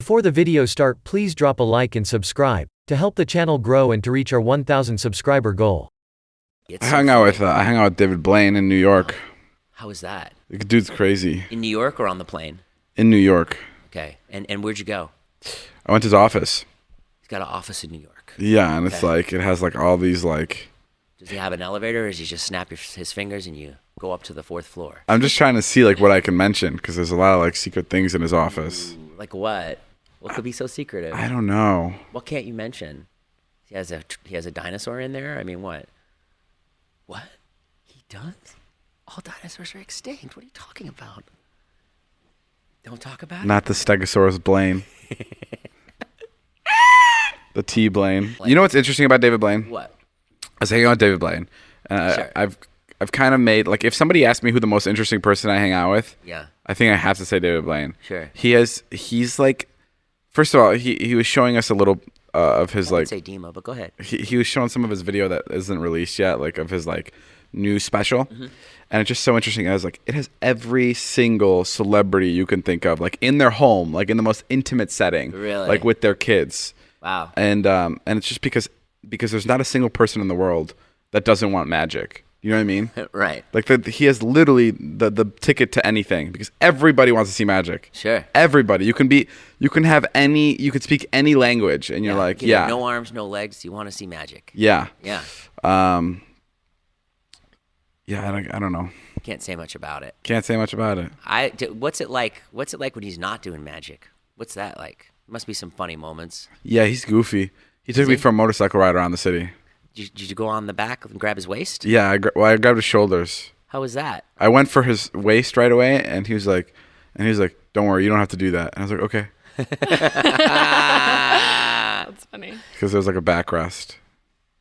Before the video start, please drop a like and subscribe to help the channel grow and to reach our 1,000 subscriber goal. I hung out with David Blaine in New York. How was that? The dude's crazy. In New York or on the plane? In New York. Okay. And where'd you go? I went to his office. He's got an office in New York. Yeah, and it's like, it has like all these like... Does he have an elevator, or does he just snap his fingers and you go up to the 4th floor? I'm just trying to see like what I can mention, because there's a lot of like secret things in his office. Ooh, like what? What could be so secretive? I don't know. What can't you mention? He has a dinosaur in there? I mean, what? What? He does? All dinosaurs are extinct. What are you talking about? Don't talk about it? Not the Stegosaurus Blaine. The T Blaine. You know what's interesting about David Blaine? What? I was hanging out with David Blaine. Sure. I've kind of made, like, if somebody asked me who the most interesting person I hang out with, Yeah. I think I have to say David Blaine. Sure. He's like, first of all, he was showing us a little of his, I like, would say Demo, but go ahead. he was showing some of his video that isn't released yet, like of his like new special. And it's just so interesting. I was like, it has every single celebrity you can think of, like in their home, like in the most intimate setting, Really? like with their kids. Wow. And it's just because there's not a single person in the world that doesn't want magic. You know what I mean? Right. Like he has literally the ticket to anything, because everybody wants to see magic. Sure. Everybody. You can speak any language, and you're like, You have no arms, no legs. You want to see magic. Yeah. Yeah. Yeah, I don't know. Can't say much about it. Can't say much about it. What's it like? What's it like when he's not doing magic? What's that like? Must be some funny moments. Yeah, he's goofy. He took me for a motorcycle ride around the city. Did you go on the back and grab his waist? Yeah, I grabbed his shoulders. How was that? I went for his waist right away, and he was like, "Don't worry, you don't have to do that." And I was like, "Okay." That's funny. Because there was like a backrest.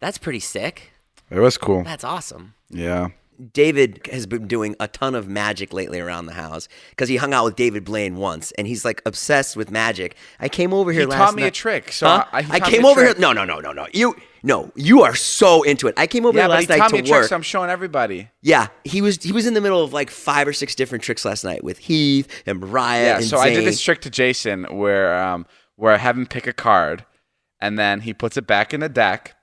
That's pretty sick. It was cool. That's awesome. Yeah. David has been doing a ton of magic lately around the house because he hung out with David Blaine once, and he's like obsessed with magic. I came over here last night. He taught me a trick. So huh? I came over here. No. You are so into it. I came over here last night to work. Yeah, but he taught me a trick, so I'm showing everybody. Yeah, he was in the middle of like 5 or 6 different tricks last night with Heath and Mariah. And so Zane. I did this trick to Jason where I have him pick a card, and then he puts it back in the deck,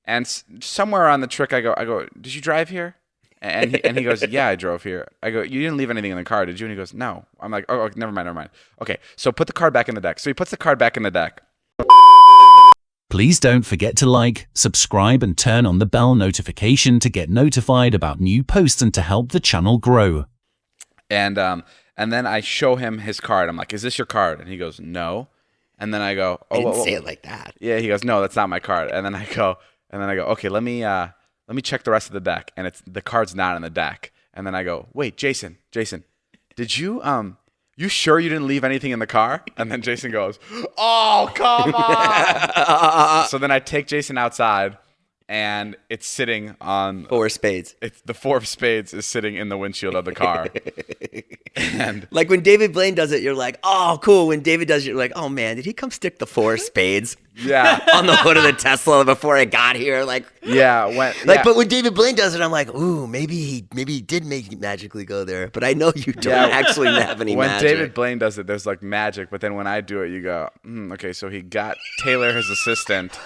and somewhere on the trick I go, "Did you drive here?" And he goes, "Yeah, I drove here." I go, "You didn't leave anything in the car, did you?" And he goes, "No." I'm like, "Oh, never mind. Okay, so put the card back in the deck." So he puts the card back in the deck. Please don't forget to like, subscribe, and turn on the bell notification to get notified about new posts and to help the channel grow. And then I show him his card. I'm like, "Is this your card?" And he goes, "No." And then I go, "Oh, I didn't say it like that." Yeah, he goes, "No, that's not my card." And then I go, "Okay, let me check the rest of the deck." And the card's not in the deck. And then I go, "Wait, Jason, did you sure you didn't leave anything in the car?" And then Jason goes, "Oh, come on." So then I take Jason outside, and it's sitting on 4 of spades. It's the 4 of spades is sitting in the windshield of the car. And like when David Blaine does it, you're like, "Oh, cool." When David does it, you're like, "Oh man, did he come stick the 4 of spades?" Yeah. On the hood of the Tesla before I got here, like. Yeah. But when David Blaine does it, I'm like, "Ooh, maybe he did magically go there." But I know you don't actually have any magic. When David Blaine does it, there's like magic. But then when I do it, you go, "Okay." So he got Taylor, his assistant.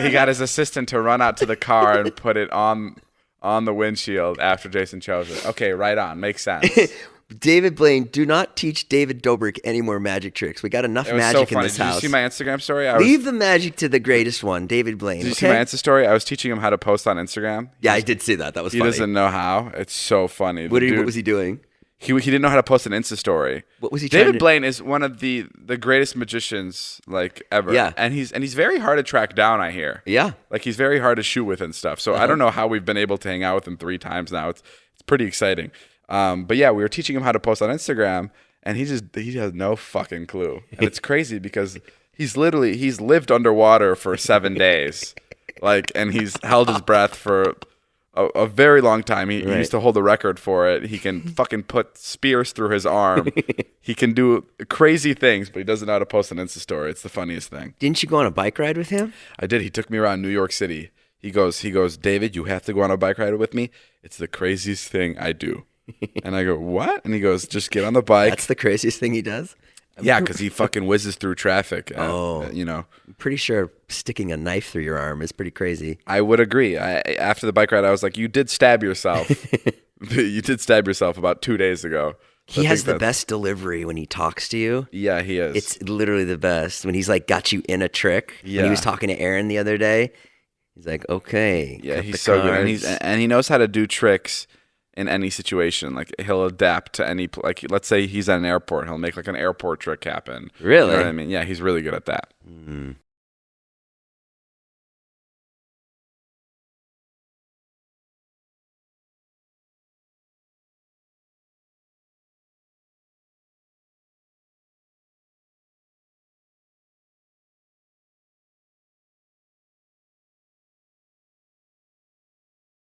He got his assistant to run out to the car and put it on the windshield after Jason chose it. Okay, right on. Makes sense. David Blaine, do not teach David Dobrik any more magic tricks. We got enough magic in this house. Did you see my Instagram story? Leave the magic to the greatest one, David Blaine. Did you see my Insta story? I was teaching him how to post on Instagram. Yeah, I did see that. That was funny. He doesn't know how. It's so funny. What was he doing? He didn't know how to post an Insta story. What was he David Blaine is one of the greatest magicians like ever. Yeah. And he's very hard to track down, I hear. Yeah. Like he's very hard to shoot with and stuff. So I don't know how we've been able to hang out with him 3 times now. It's pretty exciting. But yeah, we were teaching him how to post on Instagram, and he has no fucking clue. And it's crazy because he's lived underwater for 7 days. And he's held his breath for a very long time. He used to hold the record for it. He can fucking put spears through his arm. He can do crazy things, but he doesn't know how to post an Insta story. It's the funniest thing. Didn't you go on a bike ride with him? I did. He took me around New York City. He goes, "David, you have to go on a bike ride with me. It's the craziest thing I do." And I go, "What?" And he goes, "Just get on the bike." That's the craziest thing he does? Yeah, because he fucking whizzes through traffic. You know. I'm pretty sure sticking a knife through your arm is pretty crazy. I would agree. After the bike ride, I was like, you did stab yourself. You did stab yourself about 2 days ago. He has the best delivery when he talks to you. Yeah, he is. It's literally the best. When he's like got you in a trick. Yeah. When he was talking to Aaron the other day, he's like, okay. Yeah, he's so good. And he knows how to do tricks in any situation. Like he'll adapt to any, like let's say he's at an airport. He'll make like an airport trick happen. Really? You know what I mean? Yeah, he's really good at that. Mm.